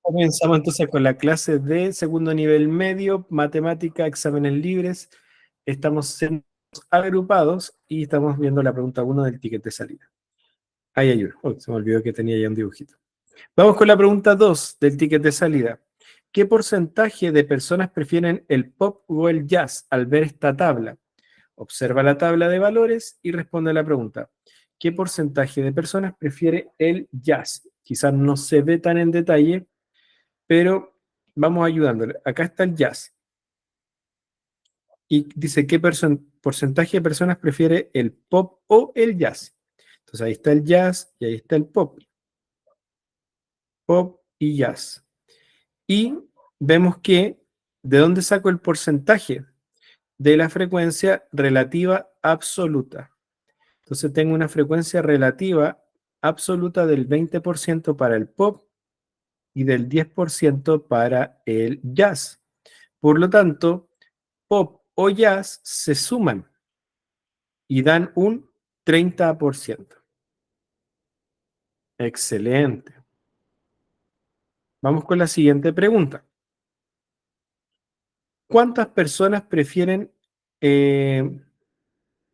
Comenzamos entonces con la clase de segundo nivel medio, matemática, exámenes libres. Estamos siendo agrupados y estamos viendo la pregunta 1 del ticket de salida. Ahí hay uno. Oh, se me olvidó que tenía ya un dibujito. Vamos con la pregunta 2 del ticket de salida. ¿Qué porcentaje de personas prefieren el pop o el jazz al ver esta tabla? Observa la tabla de valores y responde a la pregunta. ¿Qué porcentaje de personas prefiere el jazz? Quizás no se ve tan en detalle, pero vamos ayudándole. Acá está el jazz. Y dice qué porcentaje de personas prefiere el pop o el jazz. Entonces ahí está el jazz y ahí está el pop. Pop y jazz. Y vemos que, ¿de dónde saco el porcentaje? De la frecuencia relativa absoluta. Entonces tengo una frecuencia relativa absoluta del 20% para el pop y del 10% para el jazz. Por lo tanto, pop o jazz se suman y dan un 30%. Excelente. Vamos con la siguiente pregunta. ¿Cuántas personas prefieren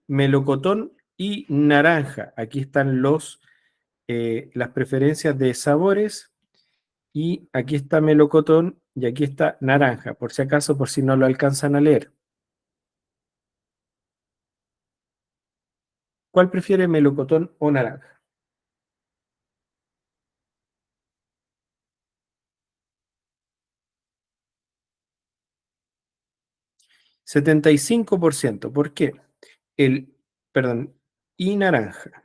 melocotón y naranja? Aquí están las preferencias de sabores y aquí está melocotón y aquí está naranja, por si acaso, por si no lo alcanzan a leer. ¿Cuál prefiere melocotón o naranja? 75%. ¿Por qué? El, perdón, y naranja.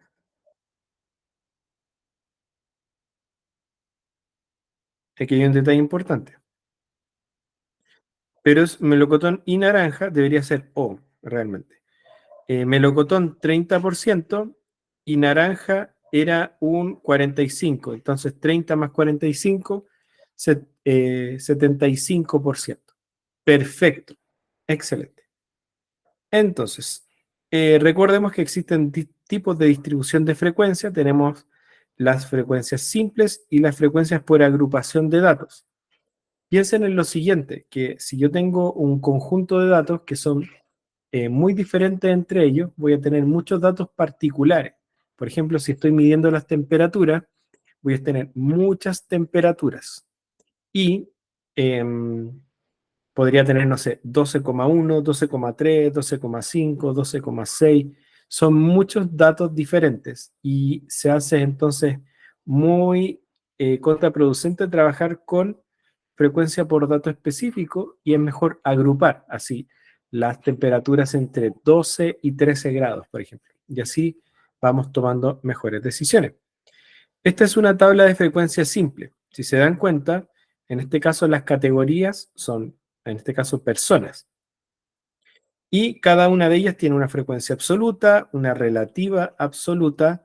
Aquí hay un detalle importante. Pero es melocotón y naranja, debería ser O, realmente. Melocotón 30% y naranja era un 45%. Entonces 30 más 45, 75%. Perfecto. Excelente. Entonces, recordemos que existen tipos de distribución de frecuencia. Tenemos las frecuencias simples y las frecuencias por agrupación de datos. Piensen en lo siguiente, que si yo tengo un conjunto de datos que son muy diferentes entre ellos, voy a tener muchos datos particulares. Por ejemplo, si estoy midiendo las temperaturas, voy a tener muchas temperaturas. Y podría tener, no sé, 12,1, 12,3, 12,5, 12,6. Son muchos datos diferentes y se hace entonces muy contraproducente trabajar con frecuencia por dato específico y es mejor agrupar así las temperaturas entre 12 y 13 grados, por ejemplo. Y así vamos tomando mejores decisiones. Esta es una tabla de frecuencia simple. Si se dan cuenta, en este caso las categorías son, en este caso, personas. Y cada una de ellas tiene una frecuencia absoluta, una relativa absoluta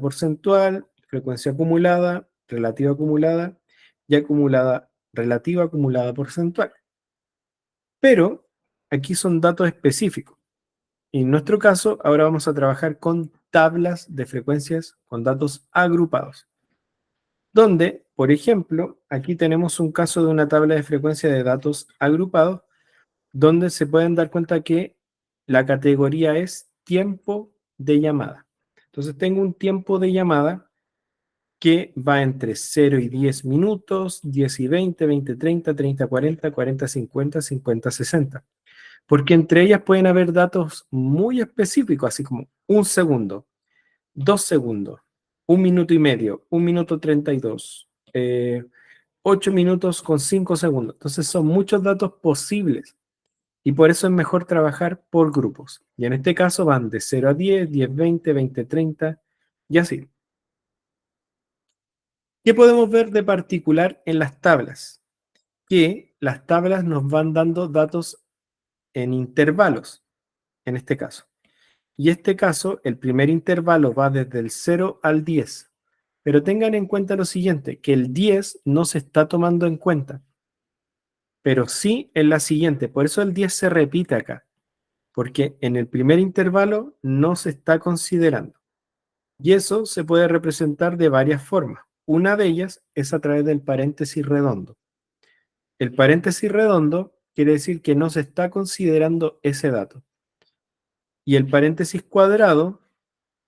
porcentual, frecuencia acumulada, relativa acumulada y acumulada, relativa acumulada porcentual. Pero aquí son datos específicos. Y en nuestro caso, ahora vamos a trabajar con tablas de frecuencias con datos agrupados. Donde, por ejemplo, aquí tenemos un caso de una tabla de frecuencia de datos agrupados, donde se pueden dar cuenta que la categoría es tiempo de llamada. Entonces tengo un tiempo de llamada que va entre 0 y 10 minutos, 10 y 20, 20, 30, 30, 40, 40, 50, 50, 60. Porque entre ellas pueden haber datos muy específicos, así como un segundo, 2 segundos, 1 minuto y medio, 1 minuto 32, 8 minutos con 5 segundos. Entonces son muchos datos posibles y por eso es mejor trabajar por grupos. Y en este caso van de 0 a 10, 10, 20, 20, 30 y así. ¿Qué podemos ver de particular en las tablas? Que las tablas nos van dando datos en intervalos, en este caso. Y este caso, el primer intervalo va desde el 0 al 10. Pero tengan en cuenta lo siguiente, que el 10 no se está tomando en cuenta, pero sí en la siguiente. Por eso el 10 se repite acá, porque en el primer intervalo no se está considerando. Y eso se puede representar de varias formas. Una de ellas es a través del paréntesis redondo. El paréntesis redondo quiere decir que no se está considerando ese dato. Y el paréntesis cuadrado,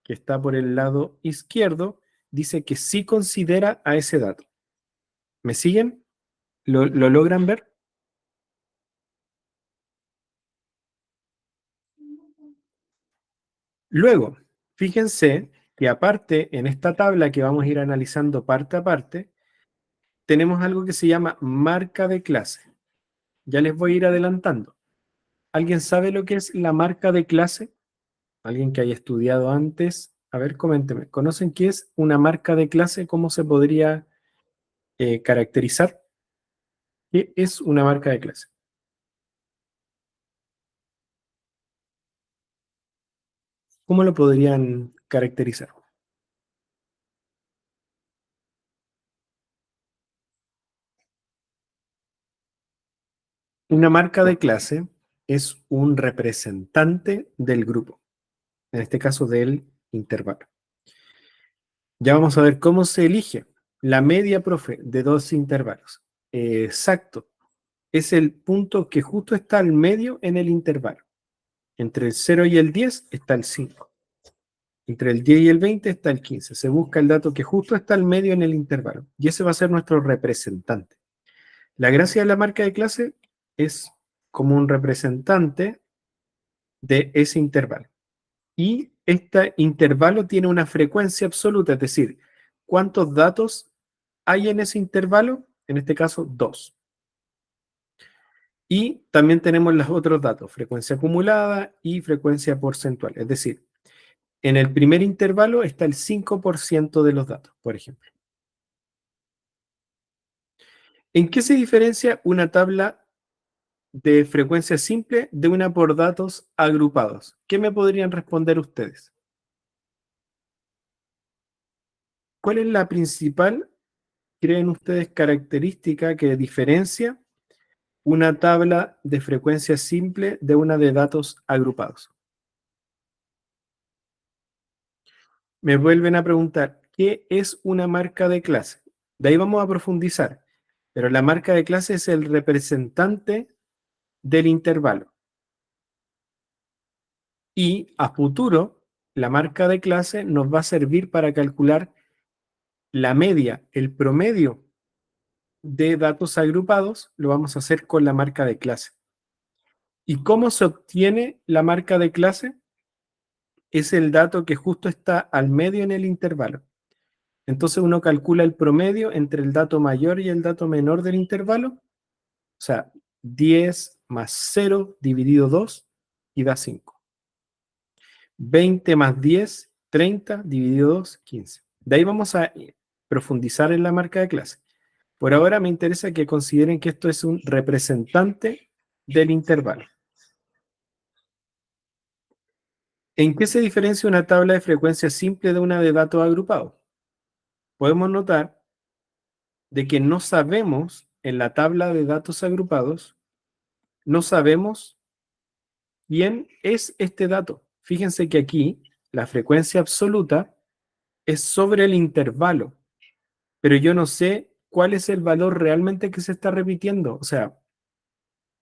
que está por el lado izquierdo, dice que sí considera a ese dato. ¿Me siguen? ¿Lo logran ver? Luego, fíjense que aparte, en esta tabla que vamos a ir analizando parte a parte, tenemos algo que se llama marca de clase. Ya les voy a ir adelantando. ¿Alguien sabe lo que es la marca de clase? ¿Alguien que haya estudiado antes? A ver, coménteme. ¿Conocen qué es una marca de clase? ¿Cómo se podría caracterizar? ¿Qué es una marca de clase? ¿Cómo lo podrían caracterizar? Una marca de clase es un representante del grupo, en este caso del intervalo. Ya vamos a ver cómo se elige la media, profe, de dos intervalos. Exacto, es el punto que justo está al medio en el intervalo. Entre el 0 y el 10 está el 5. Entre el 10 y el 20 está el 15. Se busca el dato que justo está al medio en el intervalo. Y ese va a ser nuestro representante. La gracia de la marca de clase es como un representante de ese intervalo. Y este intervalo tiene una frecuencia absoluta, es decir, ¿cuántos datos hay en ese intervalo? En este caso, 2. Y también tenemos los otros datos, frecuencia acumulada y frecuencia porcentual. Es decir, en el primer intervalo está el 5% de los datos, por ejemplo. ¿En qué se diferencia una tabla de frecuencia simple de una por datos agrupados? ¿Qué me podrían responder ustedes? ¿Cuál es la principal, creen ustedes, característica que diferencia una tabla de frecuencia simple de una de datos agrupados? Me vuelven a preguntar, ¿qué es una marca de clase? De ahí vamos a profundizar, pero la marca de clase es el representante del intervalo. Y a futuro, la marca de clase nos va a servir para calcular la media, el promedio de datos agrupados, lo vamos a hacer con la marca de clase. ¿Y cómo se obtiene la marca de clase? Es el dato que justo está al medio en el intervalo. Entonces uno calcula el promedio entre el dato mayor y el dato menor del intervalo, o sea, 10 más 0 dividido 2 y da 5. 20 más 10, 30 dividido 2, 15. De ahí vamos a profundizar en la marca de clase. Por ahora me interesa que consideren que esto es un representante del intervalo. ¿En qué se diferencia una tabla de frecuencia simple de una de datos agrupados? Podemos notar de que no sabemos en la tabla de datos agrupados, no sabemos quién es este dato. Fíjense que aquí la frecuencia absoluta es sobre el intervalo, pero yo no sé cuál es el valor realmente que se está repitiendo. O sea,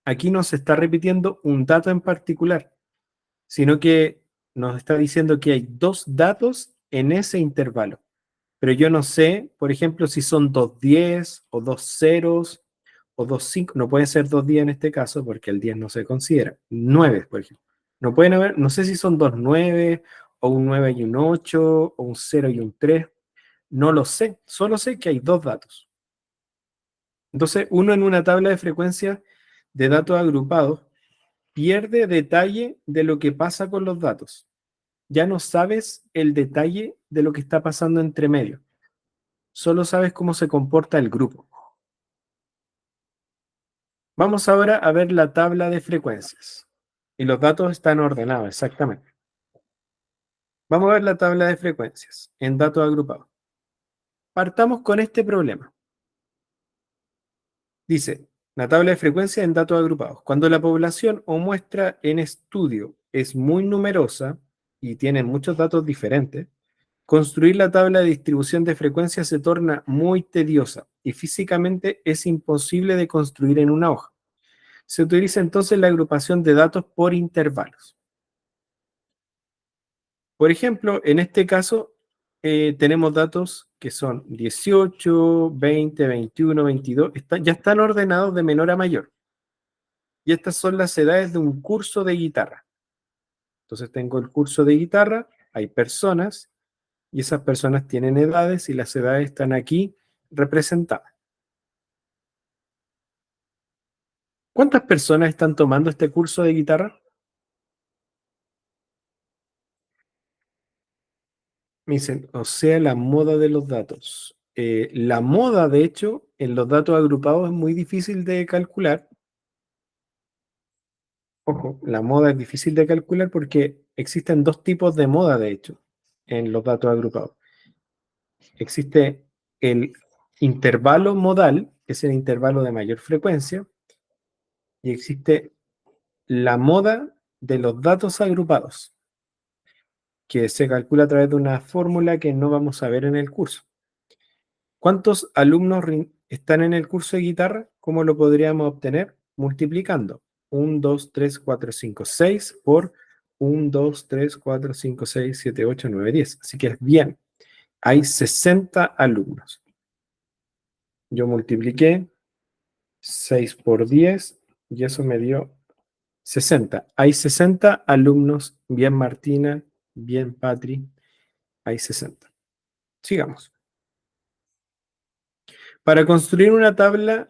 aquí no se está repitiendo un dato en particular, sino que nos está diciendo que hay dos datos en ese intervalo. Pero yo no sé, por ejemplo, si son dos 10 o dos ceros o dos 5. No puede ser dos 10 en este caso porque el 10 no se considera. 9, por ejemplo. No pueden haber, no sé si son dos 9 o un 9 y un 8 o un 0 y un 3. No lo sé. Solo sé que hay dos datos. Entonces, uno en una tabla de frecuencia de datos agrupados pierde detalle de lo que pasa con los datos. Ya no sabes el detalle de lo que está pasando entre medio. Solo sabes cómo se comporta el grupo. Vamos ahora a ver la tabla de frecuencias. Y los datos están ordenados, exactamente. Vamos a ver la tabla de frecuencias en datos agrupados. Partamos con este problema. Dice, la tabla de frecuencias en datos agrupados. Cuando la población o muestra en estudio es muy numerosa y tiene muchos datos diferentes, Construir la tabla de distribución de frecuencias se torna muy tediosa y físicamente es imposible de construir en una hoja. Se utiliza entonces la agrupación de datos por intervalos. Por ejemplo, en este caso tenemos datos que son 18, 20, 21, 22, ya están ordenados de menor a mayor. Y estas son las edades de un curso de guitarra. Entonces tengo el curso de guitarra, hay personas, y esas personas tienen edades y las edades están aquí representadas. ¿Cuántas personas están tomando este curso de guitarra? Me dicen, o sea, la moda de los datos. La moda, de hecho, en los datos agrupados es muy difícil de calcular. Ojo, la moda es difícil de calcular porque existen dos tipos de moda, de hecho, en los datos agrupados. Existe el intervalo modal, que es el intervalo de mayor frecuencia, y existe la moda de los datos agrupados, que se calcula a través de una fórmula que no vamos a ver en el curso. ¿Cuántos alumnos están en el curso de guitarra? ¿Cómo lo podríamos obtener? Multiplicando 1, 2, 3, 4, 5, 6 por 1, 2, 3, 4, 5, 6, 7, 8, 9, 10. Así que es bien. Hay 60 alumnos. Yo multipliqué 6 por 10 y eso me dio 60. Hay 60 alumnos. Bien, Martina. Bien, Patri. Hay 60. Sigamos. Para construir una tabla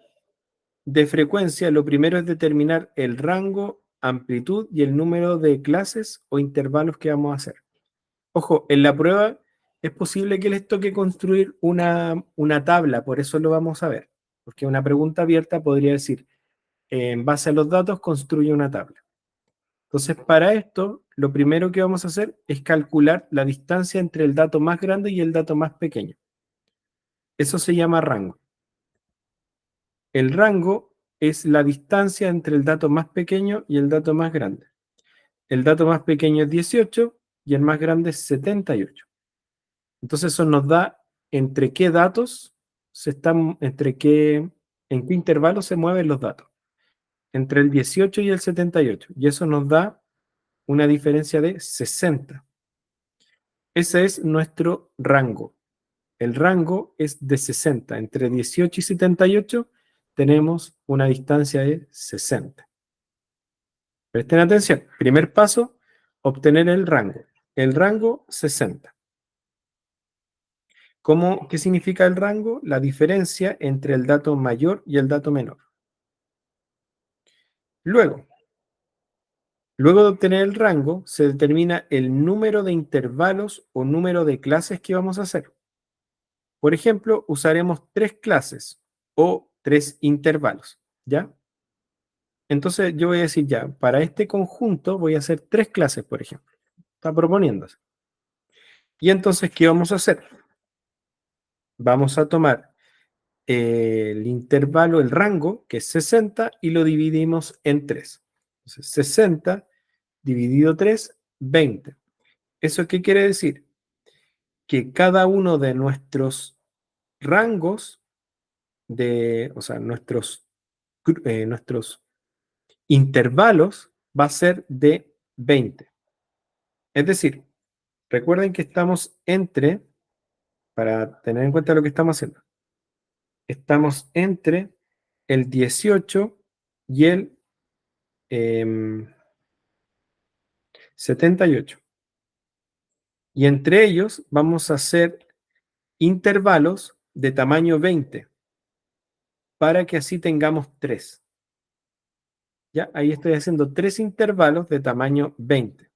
de frecuencia, lo primero es determinar el rango, amplitud y el número de clases o intervalos que vamos a hacer. Ojo, en la prueba es posible que les toque construir una tabla, por eso lo vamos a ver. Porque una pregunta abierta podría decir, en base a los datos, construye una tabla. Entonces, para esto, lo primero que vamos a hacer es calcular la distancia entre el dato más grande y el dato más pequeño. Eso se llama rango. El rango es la distancia entre el dato más pequeño y el dato más grande. El dato más pequeño es 18 y el más grande es 78. Entonces eso nos da entre qué datos en qué intervalo se mueven los datos. Entre el 18 y el 78. Y eso nos da una diferencia de 60. Ese es nuestro rango. El rango es de 60. Entre 18 y 78 tenemos una distancia de 60. Presten atención. Primer paso, obtener el rango. El rango 60. ¿Qué significa el rango? La diferencia entre el dato mayor y el dato menor. Luego de obtener el rango, se determina el número de intervalos o número de clases que vamos a hacer. Por ejemplo, usaremos 3 clases o 3 intervalos, ¿ya? Entonces yo voy a decir ya, para este conjunto voy a hacer 3 clases, por ejemplo. Está proponiéndose. Y entonces, ¿qué vamos a hacer? Vamos a tomar el intervalo, el rango, que es 60, y lo dividimos en 3. Entonces, 60 dividido 3, 20. ¿Eso qué quiere decir? Que cada uno de nuestros rangos, o sea, nuestros intervalos va a ser de 20. Es decir, recuerden que estamos para tener en cuenta lo que estamos haciendo, estamos entre el 18 y el 78. Y entre ellos vamos a hacer intervalos de tamaño 20 para que así tengamos 3. Ya, ahí estoy haciendo 3 intervalos de tamaño 20. O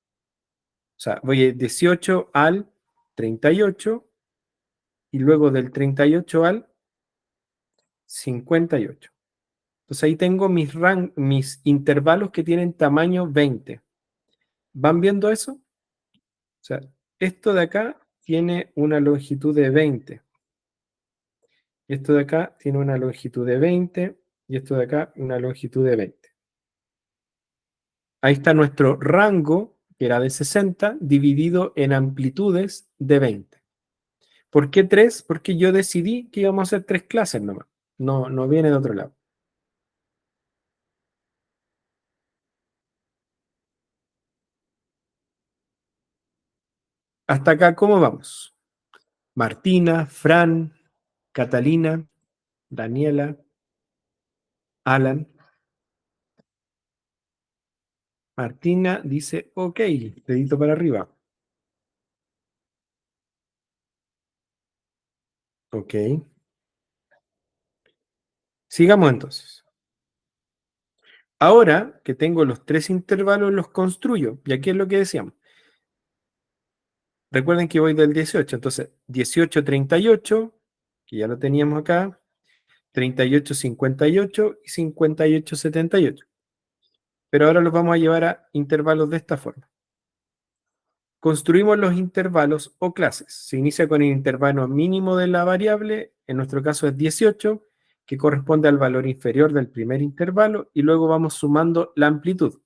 sea, voy de 18 al 38 y luego del 38 al 58. Entonces ahí tengo mis intervalos que tienen tamaño 20. ¿Van viendo eso? O sea, esto de acá tiene una longitud de 20. Esto de acá tiene una longitud de 20 y esto de acá una longitud de 20. Ahí está nuestro rango, que era de 60, dividido en amplitudes de 20. ¿Por qué 3? Porque yo decidí que íbamos a hacer 3 clases nomás. No, no viene de otro lado. Hasta acá, ¿cómo vamos? Martina, Fran, Catalina, Daniela, Alan. Martina dice, ok, dedito para arriba. Ok. Sigamos entonces. Ahora que tengo los 3 intervalos, los construyo. Y aquí es lo que decíamos. Recuerden que voy del 18. Entonces, 18, 38, que ya lo teníamos acá. 38, 58 y 58, 78. Pero ahora los vamos a llevar a intervalos de esta forma. Construimos los intervalos o clases. Se inicia con el intervalo mínimo de la variable, en nuestro caso es 18, que corresponde al valor inferior del primer intervalo, y luego vamos sumando la amplitud,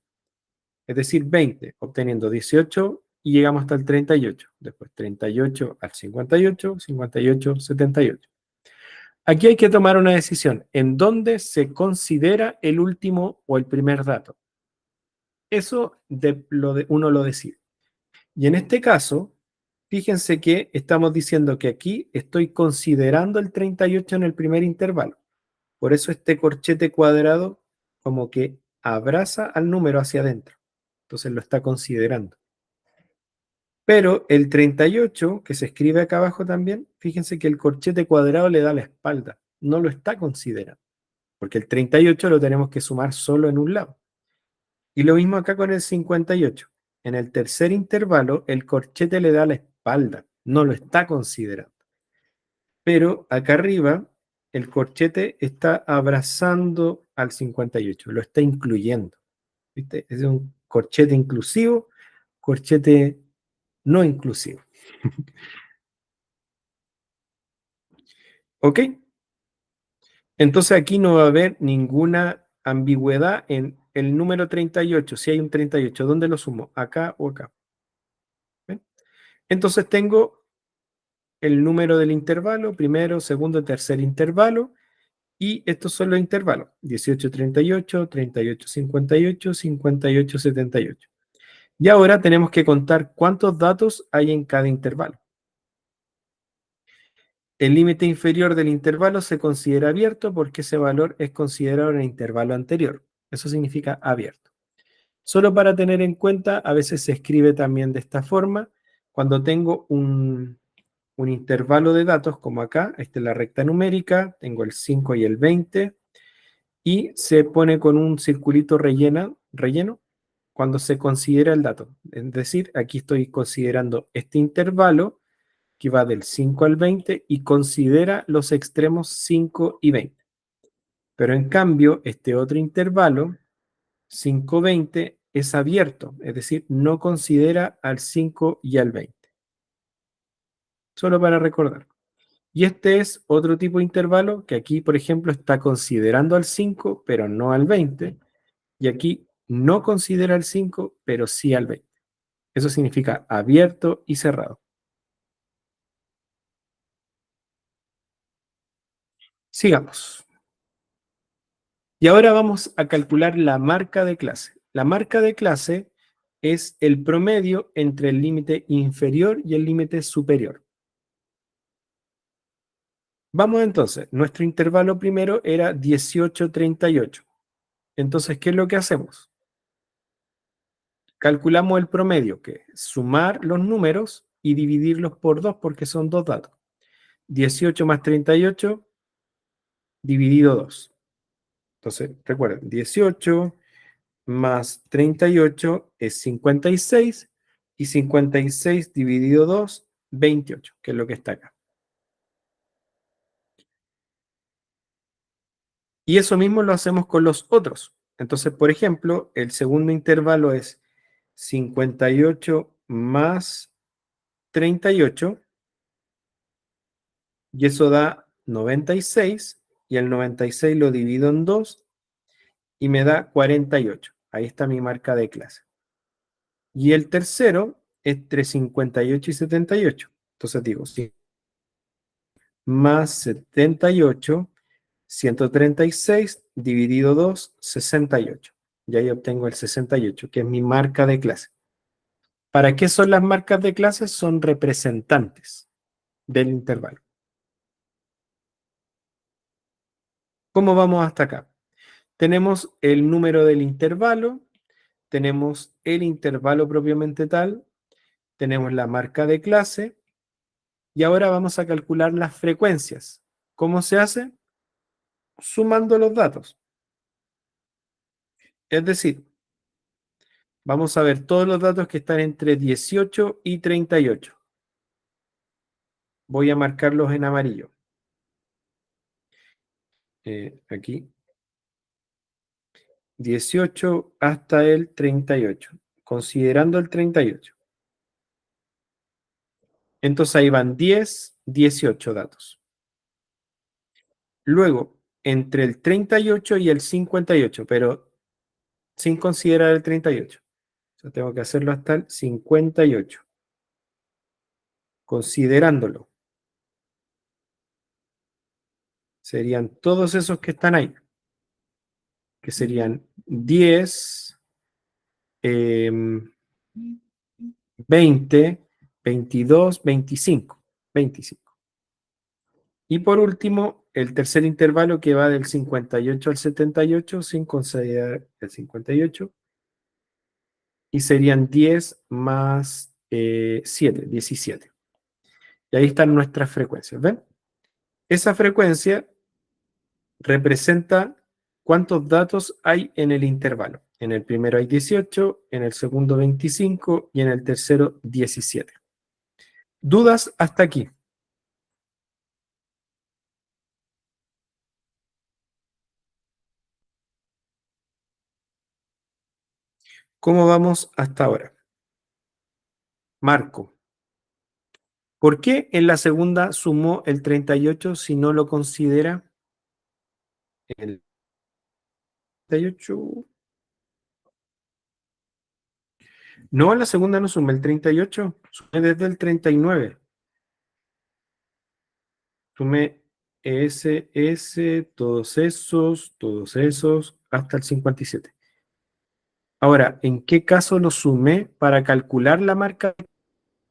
es decir, 20, obteniendo 18 y llegamos hasta el 38. Después 38 al 58, 58, 78. Aquí hay que tomar una decisión en dónde se considera el último o el primer dato. Eso uno lo decide. Y en este caso, fíjense que estamos diciendo que aquí estoy considerando el 38 en el primer intervalo. Por eso este corchete cuadrado como que abraza al número hacia adentro. Entonces lo está considerando. Pero el 38, que se escribe acá abajo también, fíjense que el corchete cuadrado le da la espalda. No lo está considerando. Porque el 38 lo tenemos que sumar solo en un lado. Y lo mismo acá con el 58. En el tercer intervalo, el corchete le da la espalda, no lo está considerando. Pero acá arriba, el corchete está abrazando al 58, lo está incluyendo. ¿Viste? Es un corchete inclusivo, corchete no inclusivo. ¿Ok? Entonces aquí no va a haber ninguna ambigüedad en el número 38. Si hay un 38, ¿dónde lo sumo? ¿Acá o acá? ¿Ven? Entonces tengo el número del intervalo, primero, segundo, tercer intervalo, y estos son los intervalos: 18, 38, 38, 58, 58, 78. Y ahora tenemos que contar cuántos datos hay en cada intervalo. El límite inferior del intervalo se considera abierto porque ese valor es considerado en el intervalo anterior. Eso significa abierto. Solo para tener en cuenta, a veces se escribe también de esta forma. Cuando tengo un intervalo de datos, como acá, esta es la recta numérica, tengo el 5 y el 20, y se pone con un circulito relleno cuando se considera el dato. Es decir, aquí estoy considerando este intervalo que va del 5 al 20 y considera los extremos 5 y 20. Pero en cambio, este otro intervalo, 5, 20, es abierto, es decir, no considera al 5 y al 20. Solo para recordar. Y este es otro tipo de intervalo que aquí, por ejemplo, está considerando al 5, pero no al 20. Y aquí no considera al 5, pero sí al 20. Eso significa abierto y cerrado. Sigamos. Y ahora vamos a calcular la marca de clase. La marca de clase es el promedio entre el límite inferior y el límite superior. Vamos entonces, nuestro intervalo primero era 18,38. Entonces, ¿qué es lo que hacemos? Calculamos el promedio, que es sumar los números y dividirlos por 2 porque son dos datos. 18 más 38 dividido 2. Entonces, recuerden, 18 más 38 es 56 y 56 dividido 2, 28, que es lo que está acá. Y eso mismo lo hacemos con los otros. Entonces, por ejemplo, el segundo intervalo es 58 más 38 y eso da 96 y el 96 lo divido en 2 y me da 48. Ahí está mi marca de clase. Y el tercero es entre 58 y 78. Entonces digo, sí, más 78, 136 dividido 2, 68. Y ahí obtengo el 68, que es mi marca de clase. ¿Para qué son las marcas de clase? Son representantes del intervalo. ¿Cómo vamos hasta acá? Tenemos el número del intervalo, tenemos el intervalo propiamente tal, tenemos la marca de clase y ahora vamos a calcular las frecuencias. ¿Cómo se hace? Sumando los datos. Es decir, vamos a ver todos los datos que están entre 18 y 38. Voy a marcarlos en amarillo. Aquí. 18 hasta el 38, considerando el 38. Entonces ahí van 10, 18 datos. Luego, entre el 38 y el 58, pero sin considerar el 38. O sea, tengo que hacerlo hasta el 58. Considerándolo, serían todos esos que están ahí, que serían 10, 20, 22, 25. 25. Y por último, el tercer intervalo que va del 58 al 78, sin considerar el 58, y serían 10 más 7, 17. Y ahí están nuestras frecuencias, ¿ven? Esa frecuencia representa cuántos datos hay en el intervalo. En el primero hay 18, en el segundo 25 y en el tercero 17. ¿Dudas hasta aquí? ¿Cómo vamos hasta ahora? Marco. ¿Por qué en la segunda sumó el 38 si no lo considera el 38? No, en la segunda no sumé el 38, sumé desde el 39. Sumé todos esos, hasta el 57. Ahora, ¿en qué caso lo sumé para calcular la marca?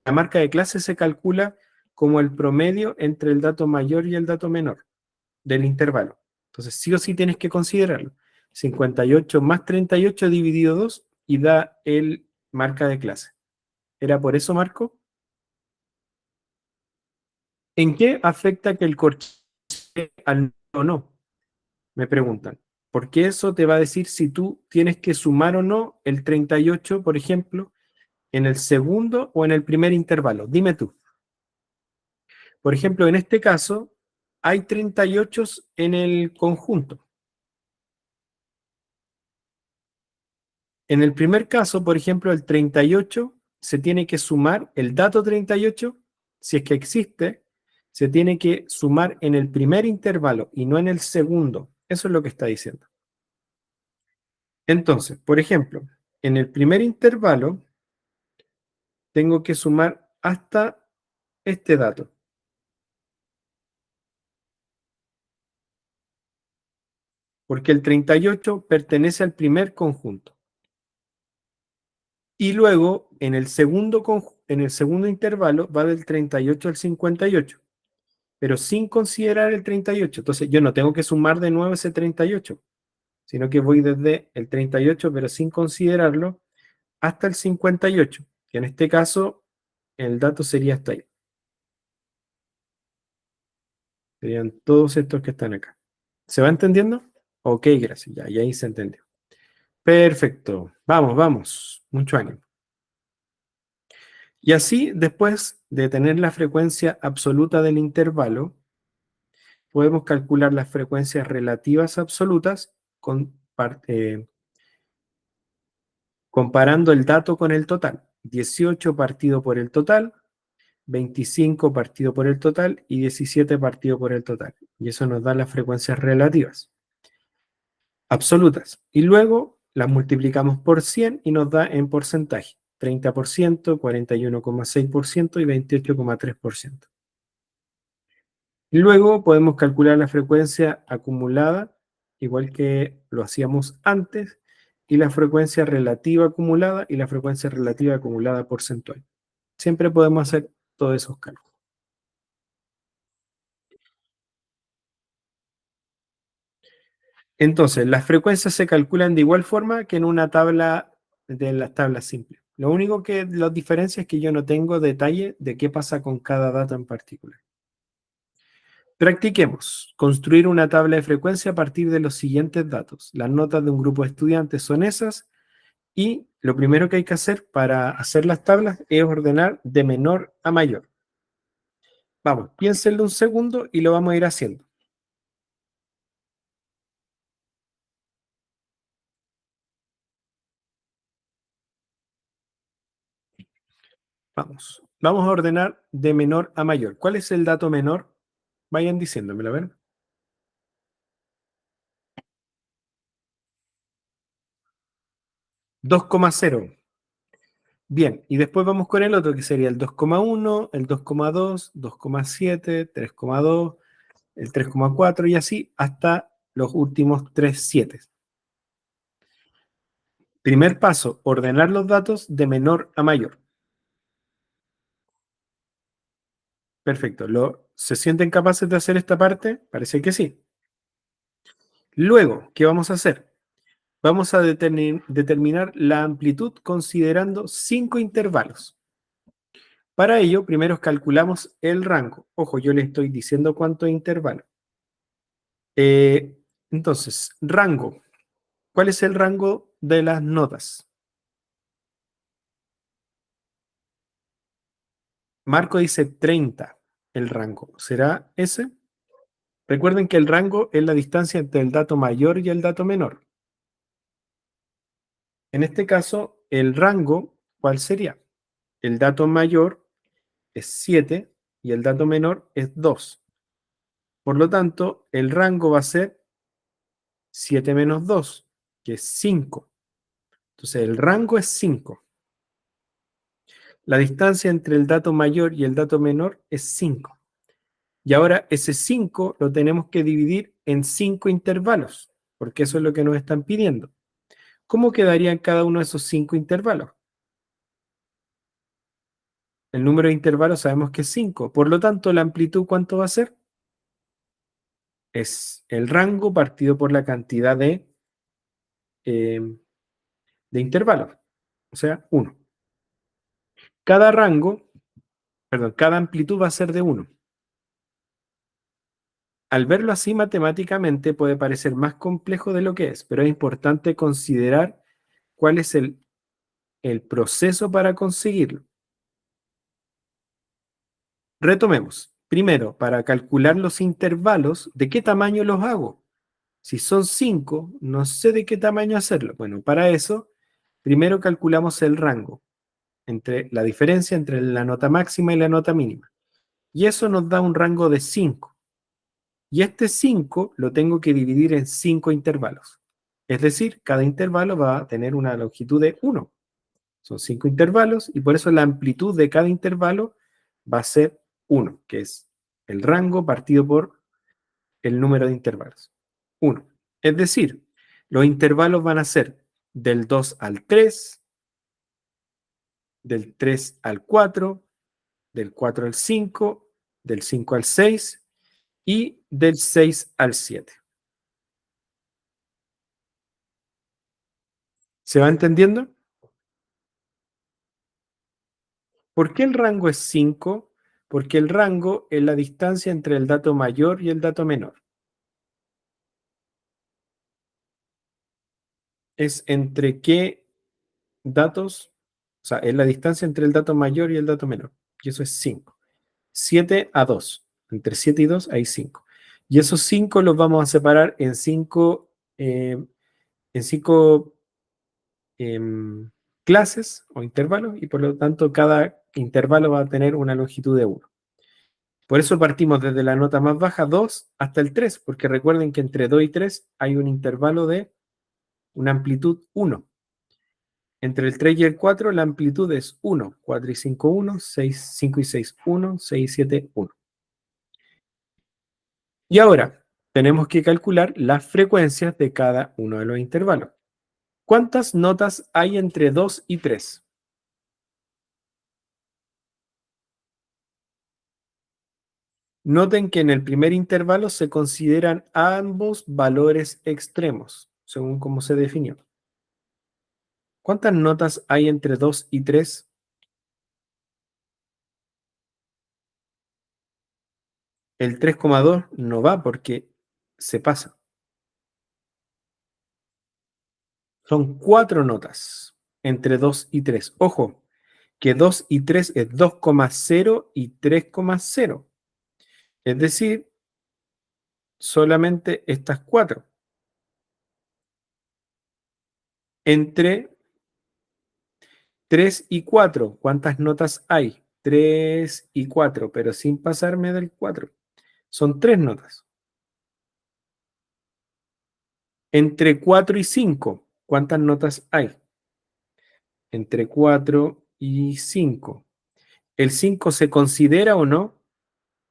La marca de clase se calcula como el promedio entre el dato mayor y el dato menor del intervalo. Entonces, sí o sí tienes que considerarlo. 58 más 38 dividido 2 y da el marca de clase. ¿Era por eso, Marco? ¿En qué afecta que el corchete al o no? Me preguntan. Porque eso te va a decir si tú tienes que sumar o no el 38, por ejemplo, en el segundo o en el primer intervalo. Dime tú. Por ejemplo, en este caso, hay 38 en el conjunto. En el primer caso, por ejemplo, el 38 se tiene que sumar, el dato 38, si es que existe, se tiene que sumar en el primer intervalo y no en el segundo. Eso es lo que está diciendo. Entonces, por ejemplo, en el primer intervalo tengo que sumar hasta este dato, porque el 38 pertenece al primer conjunto. Y luego, en el segundo intervalo, va del 38 al 58, pero sin considerar el 38. Entonces, yo no tengo que sumar de nuevo ese 38, sino que voy desde el 38, pero sin considerarlo, hasta el 58, que en este caso, el dato sería hasta ahí. Serían todos estos que están acá. ¿Se va entendiendo? Ok, gracias. Ya, y ahí se entendió. Perfecto. Vamos, vamos. Mucho ánimo. Y así, después de tener la frecuencia absoluta del intervalo, podemos calcular las frecuencias relativas absolutas comparando el dato con el total. 18 partido por el total, 25 partido por el total y 17 partido por el total. Y eso nos da las frecuencias relativas absolutas. Y luego las multiplicamos por 100 y nos da en porcentaje. 30%, 41,6% y 28,3%. Luego podemos calcular la frecuencia acumulada, igual que lo hacíamos antes, y la frecuencia relativa acumulada y la frecuencia relativa acumulada porcentual. Siempre podemos hacer todos esos cálculos. Entonces, las frecuencias se calculan de igual forma que en una tabla de las tablas simples. Lo único que la diferencia es que yo no tengo detalle de qué pasa con cada dato en particular. Practiquemos. Construir una tabla de frecuencia a partir de los siguientes datos. Las notas de un grupo de estudiantes son esas y lo primero que hay que hacer para hacer las tablas es ordenar de menor a mayor. Vamos, piénsenlo un segundo y lo vamos a ir haciendo. Vamos a ordenar de menor a mayor. ¿Cuál es el dato menor? Vayan diciéndomelo, a ver. 2,0. Bien, y después vamos con el otro que sería el 2,1, el 2,2, 2,7, 3,2, el 3,4 y así hasta los últimos 3 7. Primer paso, ordenar los datos de menor a mayor. Perfecto. ¿Se sienten capaces de hacer esta parte? Parece que sí. Luego, ¿qué vamos a hacer? Vamos a determinar la amplitud considerando 5 intervalos. Para ello, primero calculamos el rango. Ojo, yo le estoy diciendo cuánto intervalo. Eh, entonces, rango. ¿Cuál es el rango de las notas? Marco dice 30 el rango. ¿Será ese? Recuerden que el rango es la distancia entre el dato mayor y el dato menor. En este caso, el rango, ¿cuál sería? El dato mayor es 7 y el dato menor es 2. Por lo tanto, el rango va a ser 7 menos 2, que es 5. Entonces, el rango es 5. La distancia entre el dato mayor y el dato menor es 5. Y ahora ese 5 lo tenemos que dividir en 5 intervalos, porque eso es lo que nos están pidiendo. ¿Cómo quedarían cada uno de esos 5 intervalos? El número de intervalos sabemos que es 5. Por lo tanto, la amplitud, ¿cuánto va a ser? Es el rango partido por la cantidad eh, de intervalos, o sea, 1. Cada rango, perdón, cada amplitud va a ser de 1. Al verlo así matemáticamente puede parecer más complejo de lo que es, pero es importante considerar cuál es el proceso para conseguirlo. Retomemos. Primero, para calcular los intervalos, ¿de qué tamaño los hago? Si son 5, no sé de qué tamaño hacerlo. Bueno, para eso, primero calculamos el rango, entre la diferencia entre la nota máxima y la nota mínima. Y eso nos da un rango de 5. Y este 5 lo tengo que dividir en 5 intervalos. Es decir, cada intervalo va a tener una longitud de 1. Son 5 intervalos y por eso la amplitud de cada intervalo va a ser 1, que es el rango partido por el número de intervalos. 1. Es decir, los intervalos van a ser del 2 al 3, del 3 al 4, del 4 al 5, del 5 al 6 y del 6 al 7. ¿Se va entendiendo? ¿Por qué el rango es 5? Porque el rango es la distancia entre el dato mayor y el dato menor. Es entre qué datos, o sea, es la distancia entre el dato mayor y el dato menor. Y eso es 5. 7 a 2. Entre 7 y 2 hay 5. Y esos 5 los vamos a separar en cinco clases o intervalos y por lo tanto cada intervalo va a tener una longitud de 1. Por eso partimos desde la nota más baja, 2, hasta el 3, porque recuerden que entre 2 y 3 hay un intervalo de una amplitud 1. Entre el 3 y el 4 la amplitud es 1, 4 y 5, 1, 6, 5 y 6, 1, 6 y 7, 1. Y ahora tenemos que calcular las frecuencias de cada uno de los intervalos. ¿Cuántas notas hay entre 2 y 3? Noten que en el primer intervalo se consideran ambos valores extremos, según cómo se definió. ¿Cuántas notas hay entre 2 y 3? El 3,2 no va porque se pasa. Son 4 notas entre 2 y 3. Ojo, que 2 y 3 es 2,0 y 3,0. Es decir, solamente estas 4. Entre 3 y 4, ¿cuántas notas hay? 3 y 4, pero sin pasarme del 4. Son 3 notas. Entre 4 y 5, ¿cuántas notas hay? Entre 4 y 5. ¿El 5 se considera o no?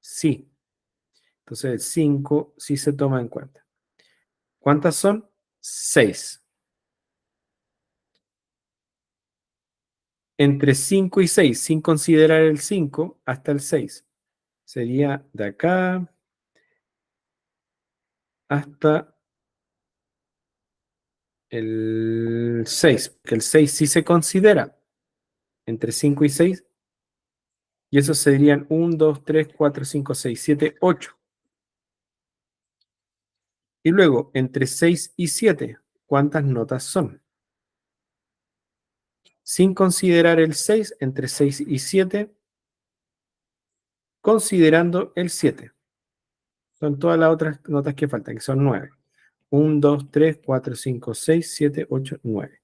Sí. Entonces el 5 sí se toma en cuenta. ¿Cuántas son? 6. Entre 5 y 6, sin considerar el 5, hasta el 6. Sería de acá hasta el 6, que el 6 sí se considera entre 5 y 6, y esos serían 1, 2, 3, 4, 5, 6, 7, 8. Y luego, entre 6 y 7, ¿cuántas notas son? Sin considerar el 6, entre 6 y 7, considerando el 7. Son todas las otras notas que faltan, que son 9. 1, 2, 3, 4, 5, 6, 7, 8, 9.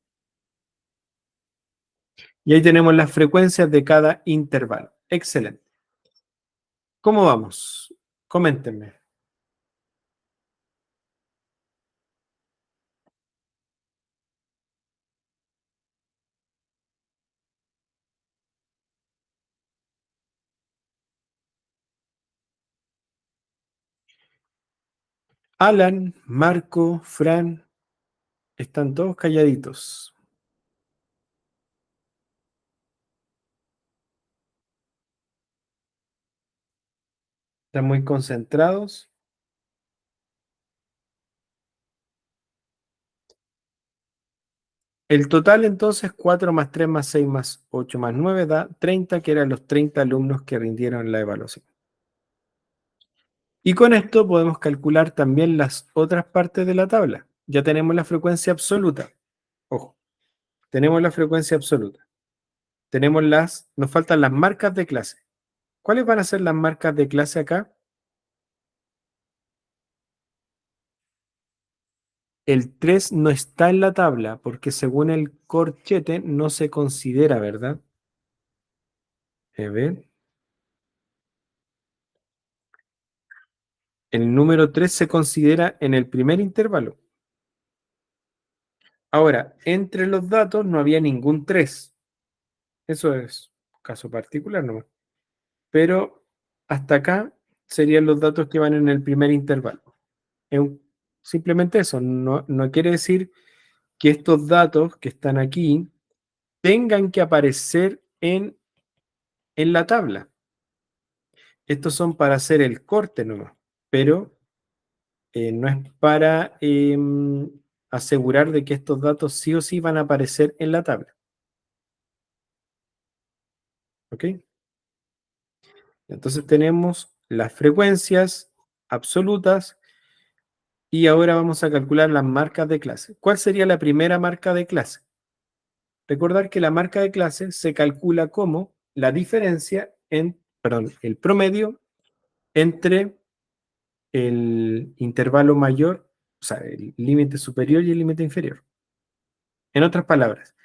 Y ahí tenemos las frecuencias de cada intervalo. Excelente. ¿Cómo vamos? Coméntenme. Alan, Marco, Fran, están todos calladitos. Están muy concentrados. El total entonces 4 más 3 más 6 más 8 más 9 da 30, que eran los 30 alumnos que rindieron la evaluación. Y con esto podemos calcular también las otras partes de la tabla. Ya tenemos la frecuencia absoluta. Ojo, tenemos la frecuencia absoluta. Nos faltan las marcas de clase. ¿Cuáles van a ser las marcas de clase acá? El 3 no está en la tabla porque según el corchete no se considera, ¿verdad? A ver. El número 3 se considera en el primer intervalo. Ahora, entre los datos no había ningún 3. Eso es caso particular nomás. Pero hasta acá serían los datos que van en el primer intervalo. Simplemente eso. No quiere decir que estos datos que están aquí tengan que aparecer en la tabla. Estos son para hacer el corte nomás, pero no es para asegurar de que estos datos sí o sí van a aparecer en la tabla. ¿Ok? Entonces tenemos las frecuencias absolutas y ahora vamos a calcular las marcas de clase. ¿Cuál sería la primera marca de clase? Recordar que la marca de clase se calcula como la diferencia el promedio entre el intervalo mayor, o sea, el límite superior y el límite inferior. En otras palabras,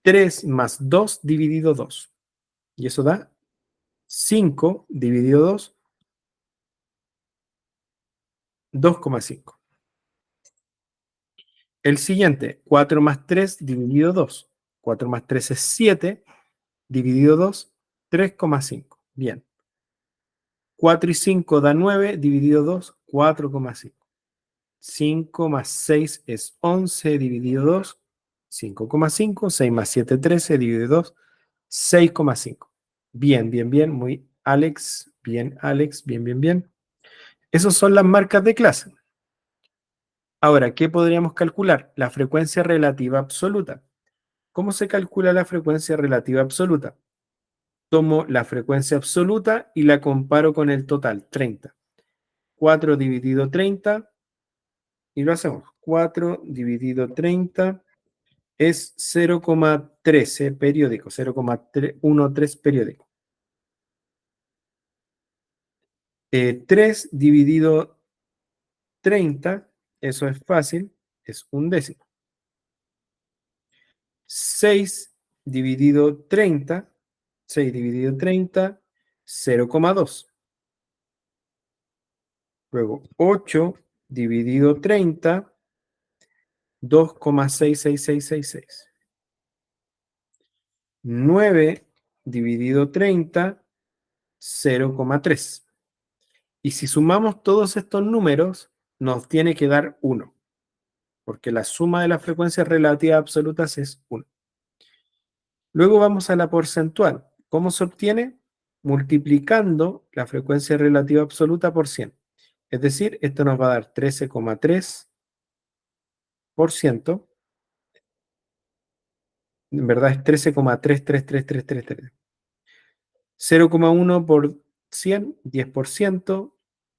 3 más 2 dividido 2. Y eso da 5 dividido 2, 2,5. El siguiente, 4 más 3 dividido 2. 4 más 3 es 7, dividido 2, 3,5. Bien. 4 y 5 da 9, dividido 2, 4,5. 5 más 6 es 11 dividido 2, 5,5. 6 más 7, 13 dividido 2, 6,5. Bien, bien, bien. Muy Alex. Bien, Alex. Bien, bien, bien. Esas son las marcas de clase. Ahora, ¿qué podríamos calcular? La frecuencia relativa absoluta. ¿Cómo se calcula la frecuencia relativa absoluta? Tomo la frecuencia absoluta y la comparo con el total, 30. 4 dividido 30, y lo hacemos. 4 dividido 30 es 0,13 periódico, 0,13 periódico. 3 dividido 30, eso es fácil, es un décimo. 6 dividido 30, 6 dividido 30, 0,2. Luego 8 dividido 30, 2,66666. 9 dividido 30, 0,3. Y si sumamos todos estos números, nos tiene que dar 1, porque la suma de las frecuencias relativas absolutas es 1. Luego vamos a la porcentual. ¿Cómo se obtiene? Multiplicando la frecuencia relativa absoluta por 100. Es decir, esto nos va a dar 13,3%. En verdad es 13,33333. 0,1 por 100, 10%,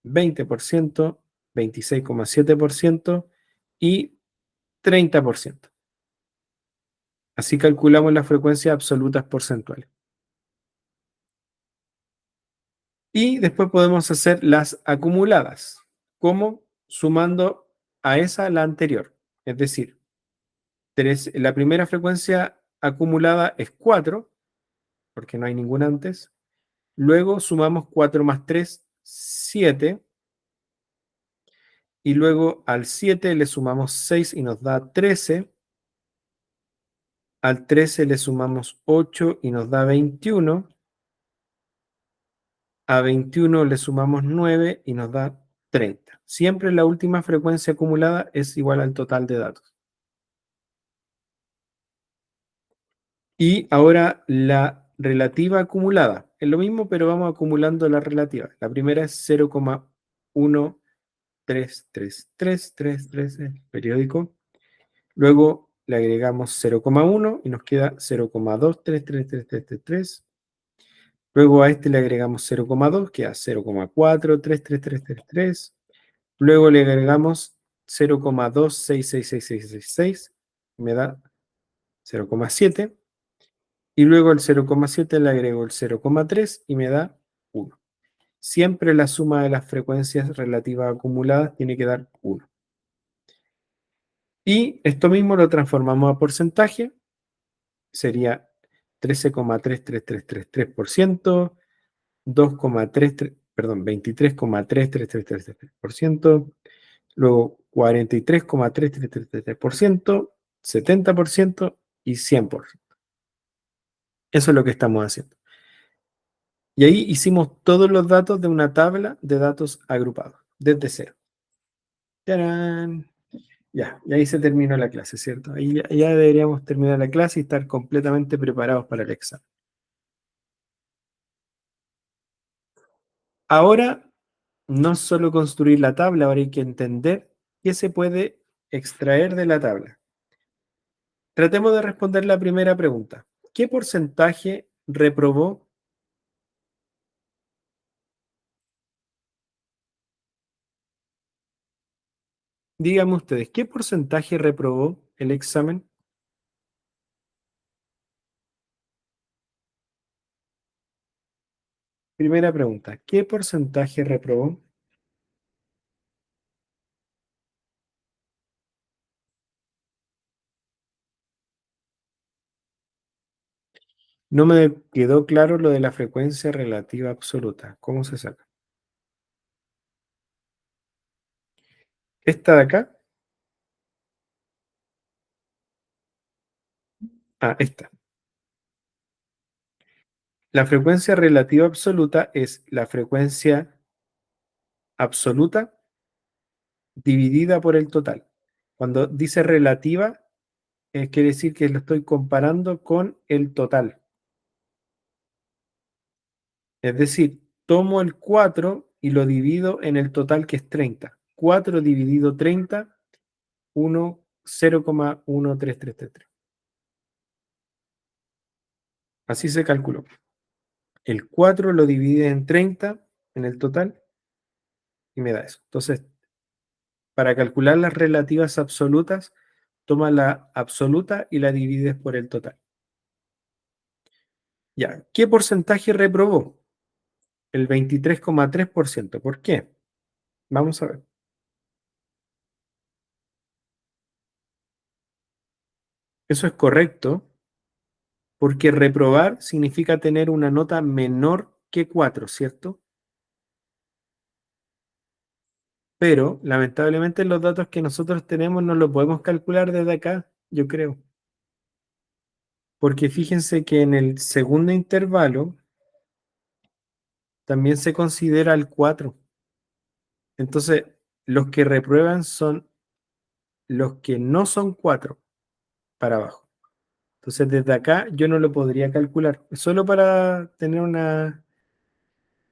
20%, 26,7% y 30%. Así calculamos las frecuencias absolutas porcentuales. Y después podemos hacer las acumuladas, como sumando a esa la anterior. Es decir, la primera frecuencia acumulada es 4, porque no hay ninguna antes. Luego sumamos 4 más 3, 7. Y luego al 7 le sumamos 6 y nos da 13. Al 13 le sumamos 8 y nos da 21. A 21 le sumamos 9 y nos da 30. Siempre la última frecuencia acumulada es igual al total de datos. Y ahora la relativa acumulada. Es lo mismo, pero vamos acumulando la relativa. La primera es 0,1333333, el periódico. Luego le agregamos 0,1 y nos queda 0,2333333. Luego a este le agregamos 0,2, queda 0,4333333. Luego le agregamos 0,2666666, me da 0,7. Y luego el 0,7 le agrego el 0,3 y me da 1. Siempre la suma de las frecuencias relativas acumuladas tiene que dar 1. Y esto mismo lo transformamos a porcentaje. Sería 13,33333%, 2,33, perdón, 23,33333%, luego 43,33333%, 70% y 100%. Eso es lo que estamos haciendo. Y ahí hicimos todos los datos de una tabla de datos agrupados, desde cero. ¡Tarán! Ya, y ahí se terminó la clase, ¿cierto? Ahí ya deberíamos terminar la clase y estar completamente preparados para el examen. Ahora, no solo construir la tabla, ahora hay que entender qué se puede extraer de la tabla. Tratemos de responder la primera pregunta. ¿Qué porcentaje reprobó? Díganme ustedes, ¿qué porcentaje reprobó el examen? Primera pregunta, ¿qué porcentaje reprobó? No me quedó claro lo de la frecuencia relativa absoluta. ¿Cómo se saca? ¿Esta de acá? Ah, esta. La frecuencia relativa absoluta es la frecuencia absoluta dividida por el total. Cuando dice relativa, quiere decir que lo estoy comparando con el total. Es decir, tomo el 4 y lo divido en el total que es 30. 4 dividido 30, 0,13333. Así se calculó. El 4 lo divide en 30 en el total y me da eso. Entonces, para calcular las relativas absolutas, toma la absoluta y la divides por el total. Ya, ¿qué porcentaje reprobó? El 23,3%. ¿Por qué? Vamos a ver. Eso es correcto, porque reprobar significa tener una nota menor que 4, ¿cierto? Pero lamentablemente los datos que nosotros tenemos no los podemos calcular desde acá, yo creo. Porque fíjense que en el segundo intervalo también se considera el 4. Entonces, los que reprueban son los que no son 4 para abajo. Entonces, desde acá yo no lo podría calcular. Solo para tener una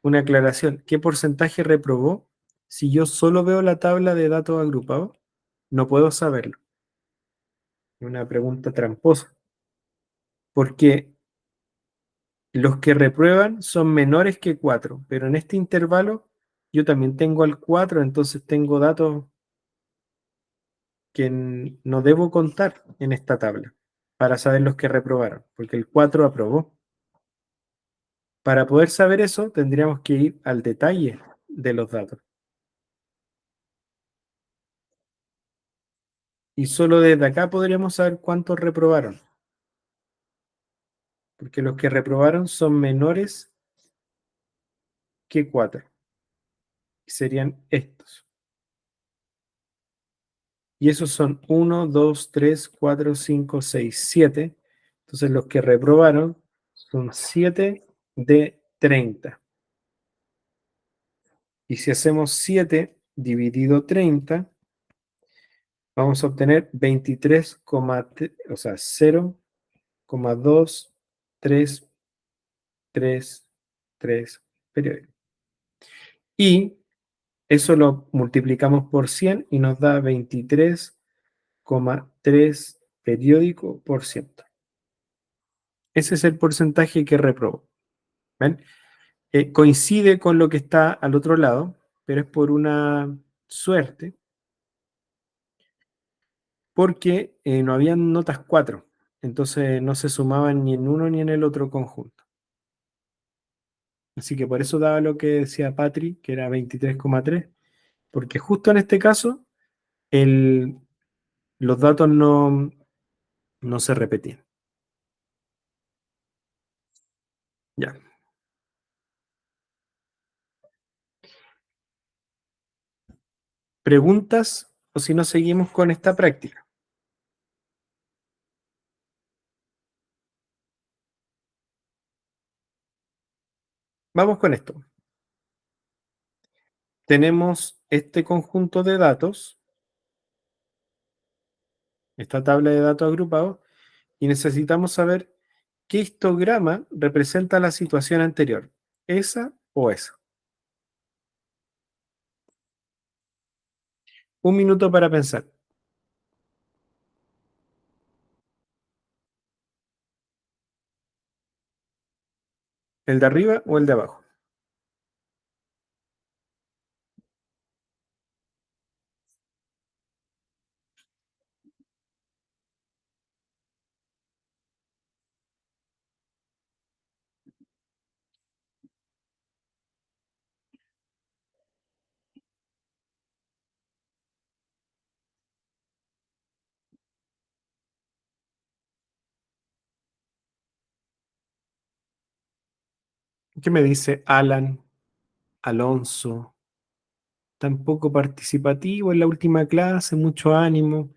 aclaración. ¿Qué porcentaje reprobó? Si yo solo veo la tabla de datos agrupados, no puedo saberlo. Es una pregunta tramposa. Porque los que reprueban son menores que 4, pero en este intervalo yo también tengo al 4, entonces tengo datos que no debo contar en esta tabla para saber los que reprobaron, porque el 4 aprobó. Para poder saber eso, tendríamos que ir al detalle de los datos. Y solo desde acá podríamos saber cuántos reprobaron, porque los que reprobaron son menores que 4, que serían estos. Y esos son 1, 2, 3, 4, 5, 6, 7. Entonces los que reprobaron son 7 de 30. Y si hacemos 7 dividido 30, vamos a obtener 23, o sea, 0,2333 periódicos. Y eso lo multiplicamos por 100 y nos da 23,3 periódico por ciento. Ese es el porcentaje que reprobó. ¿Ven? Coincide con lo que está al otro lado, pero es por una suerte, porque no habían notas 4, entonces no se sumaban ni en uno ni en el otro conjunto. Así que por eso daba lo que decía Patri, que era 23,3, porque justo en este caso el, los datos no se repetían. Ya. ¿Preguntas o si no seguimos con esta práctica? Vamos con esto. Tenemos este conjunto de datos, esta tabla de datos agrupados, y necesitamos saber qué histograma representa la situación anterior, esa o esa. Un minuto para pensar. ¿El de arriba o el de abajo? ¿Qué me dice Alan, Alonso? Tampoco participativo en la última clase, mucho ánimo.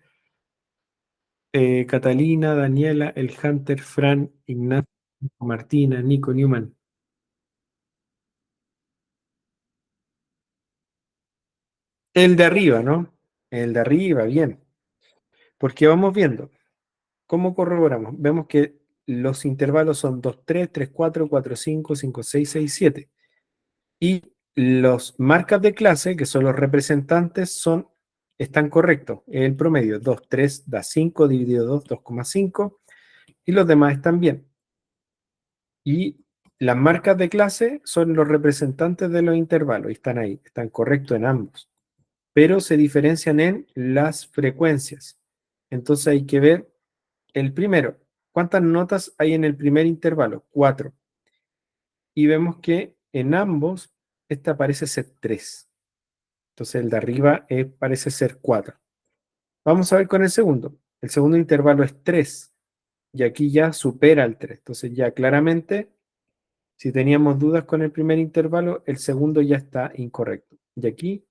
Catalina, Daniela, el Hunter, Fran, Ignacio, Martina, Nico, Newman. El de arriba, ¿no? El de arriba, bien. Porque vamos viendo. ¿Cómo corroboramos? Vemos que los intervalos son 2 3 3 4 4 5 5 6 6 7. Y los marcas de clase, que son los representantes, están correctos. El promedio, 2 3 da 5 dividido 2, 2,5. Y los demás están bien. Y las marcas de clase son los representantes de los intervalos y están ahí, están correctos en ambos. Pero se diferencian en las frecuencias. Entonces hay que ver el primero. ¿Cuántas notas hay en el primer intervalo? 4. Y vemos que en ambos, esta parece ser 3. Entonces el de arriba parece ser 4. Vamos a ver con el segundo. El segundo intervalo es 3. Y aquí ya supera el 3. Entonces ya claramente, si teníamos dudas con el primer intervalo, el segundo ya está incorrecto. Y aquí,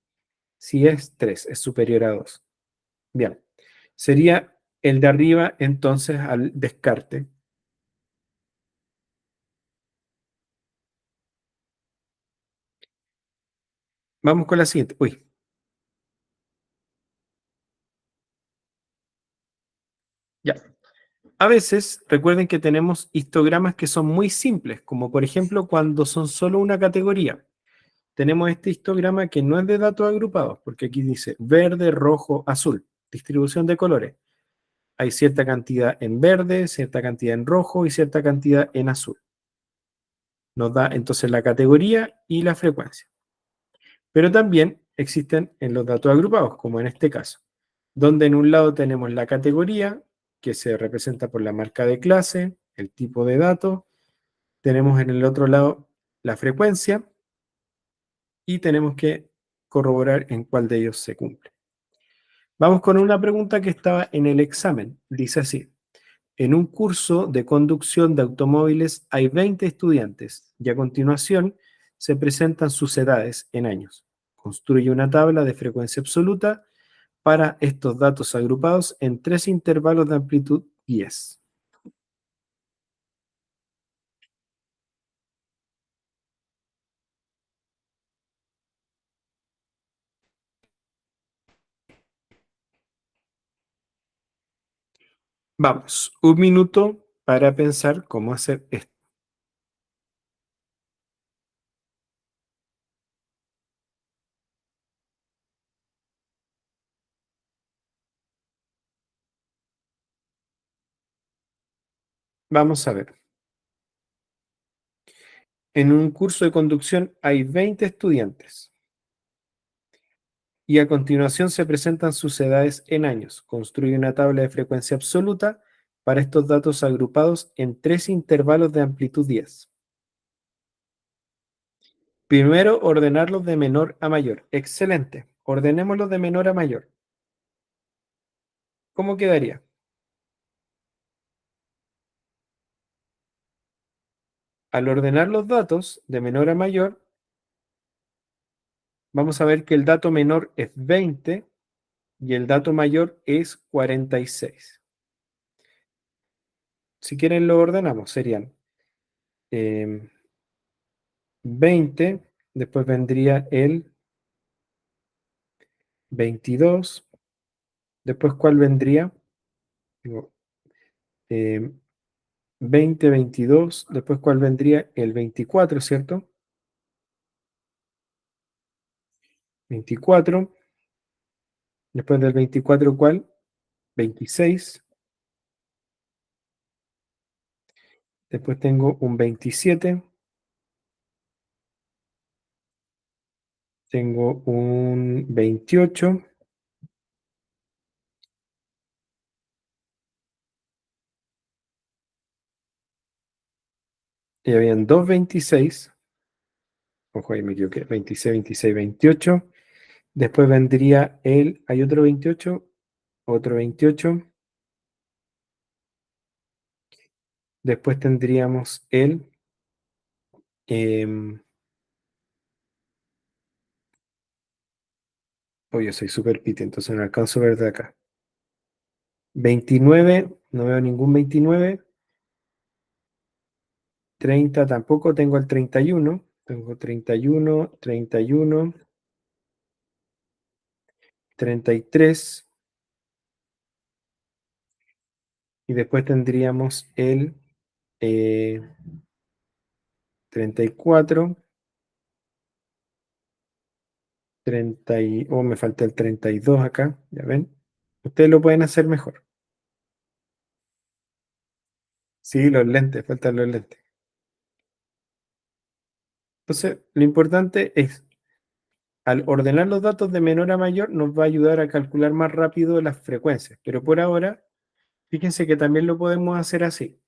si es 3, es superior a 2. Bien. Sería el de arriba entonces al descarte. Vamos con la siguiente. Uy, ya. A veces, recuerden que tenemos histogramas que son muy simples, como por ejemplo cuando son solo una categoría. Tenemos este histograma que no es de datos agrupados, porque aquí dice verde, rojo, azul, distribución de colores. Hay cierta cantidad en verde, cierta cantidad en rojo y cierta cantidad en azul. Nos da entonces la categoría y la frecuencia. Pero también existen en los datos agrupados, como en este caso, donde en un lado tenemos la categoría, que se representa por la marca de clase, el tipo de dato, tenemos en el otro lado la frecuencia y tenemos que corroborar en cuál de ellos se cumple. Vamos con una pregunta que estaba en el examen. Dice así: en un curso de conducción de automóviles hay 20 estudiantes y a continuación se presentan sus edades en años. Construye una tabla de frecuencia absoluta para estos datos agrupados en tres intervalos de amplitud 10. Vamos, un minuto para pensar cómo hacer esto. Vamos a ver. En un curso de conducción hay 20 estudiantes y a continuación se presentan sus edades en años. Construye una tabla de frecuencia absoluta para estos datos agrupados en tres intervalos de amplitud 10. Primero, ordenarlos de menor a mayor. Excelente. Ordenémoslos de menor a mayor. ¿Cómo quedaría? Al ordenar los datos de menor a mayor, vamos a ver que el dato menor es 20 y el dato mayor es 46. Si quieren lo ordenamos, serían 20, después vendría el 22, después ¿cuál vendría? Digo, eh, 20, 22, después ¿cuál vendría? El 24, ¿cierto? 24, después del 24, ¿cuál? 26, después tengo un 27, tengo un 28, y habían dos 26, ojo ahí me equivoqué, 26, 26, 28, después vendría hay otro 28, después tendríamos em, yo soy súper pite, entonces no alcanzo a ver de acá. 29, no veo ningún 29, 30 tampoco, tengo el 31, tengo 31, 31, 33 y después tendríamos el 34, 30 oh, me falta el 32 acá, ya ven. Ustedes lo pueden hacer mejor. Sí, los lentes, faltan los lentes. Entonces, lo importante es, al ordenar los datos de menor a mayor, nos va a ayudar a calcular más rápido las frecuencias. Pero por ahora, fíjense que también lo podemos hacer así.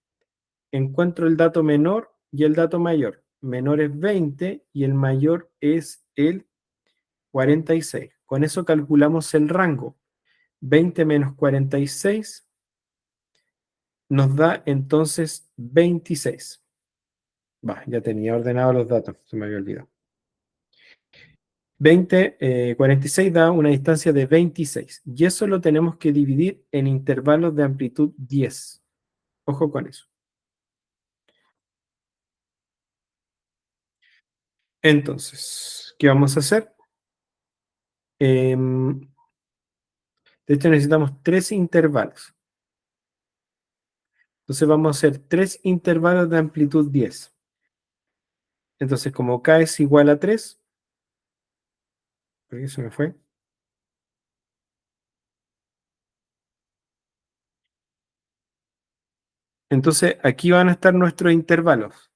Encuentro el dato menor y el dato mayor. Menor es 20 y el mayor es el 46. Con eso calculamos el rango. 20 menos 46 nos da entonces 26. Va, ya tenía ordenado los datos, se me había olvidado. 46 da una distancia de 26 y eso lo tenemos que dividir en intervalos de amplitud 10. Ojo con eso. Entonces, ¿qué vamos a hacer? De hecho, necesitamos 3 intervalos. Entonces vamos a hacer 3 intervalos de amplitud 10. Entonces, como K es igual a 3, porque eso me fue. Entonces, aquí van a estar nuestros intervalos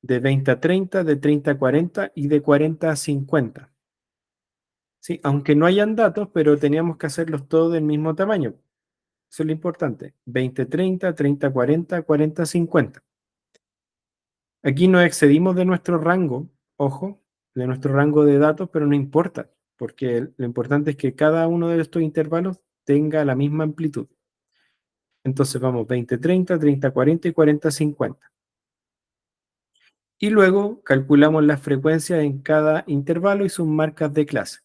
de 20 a 30, de 30 a 40 y de 40 a 50. Sí, aunque no hayan datos, pero teníamos que hacerlos todos del mismo tamaño. Eso es lo importante. 20, 30, 30, 40, 40, 50. Aquí nos excedimos de nuestro rango, ojo, de nuestro rango de datos, pero no importa, porque lo importante es que cada uno de estos intervalos tenga la misma amplitud. Entonces vamos 20, 30, 30, 40 y 40, 50. Y luego calculamos las frecuencias en cada intervalo y sus marcas de clase.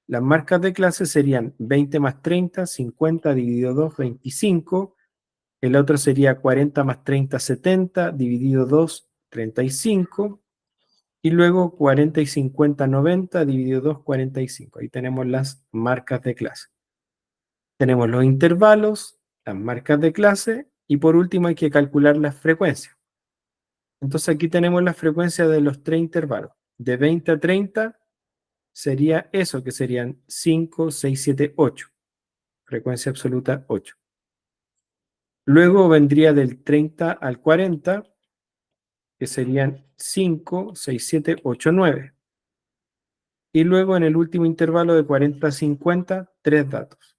Las marcas de clase serían 20 más 30, 50 dividido 2, 25. El otro sería 40 más 30, 70 dividido 2, 35. Y luego 40 y 50, 90 dividido 2, 45. Ahí tenemos las marcas de clase. Tenemos los intervalos, las marcas de clase y por último hay que calcular las frecuencias. Entonces aquí tenemos la frecuencia de los 3 intervalos. De 20 a 30 sería eso, que serían 5, 6, 7, 8. Frecuencia absoluta 8. Luego vendría del 30 al 40, que serían 5, 6, 7, 8, 9. Y luego en el último intervalo de 40 a 50, 3 datos.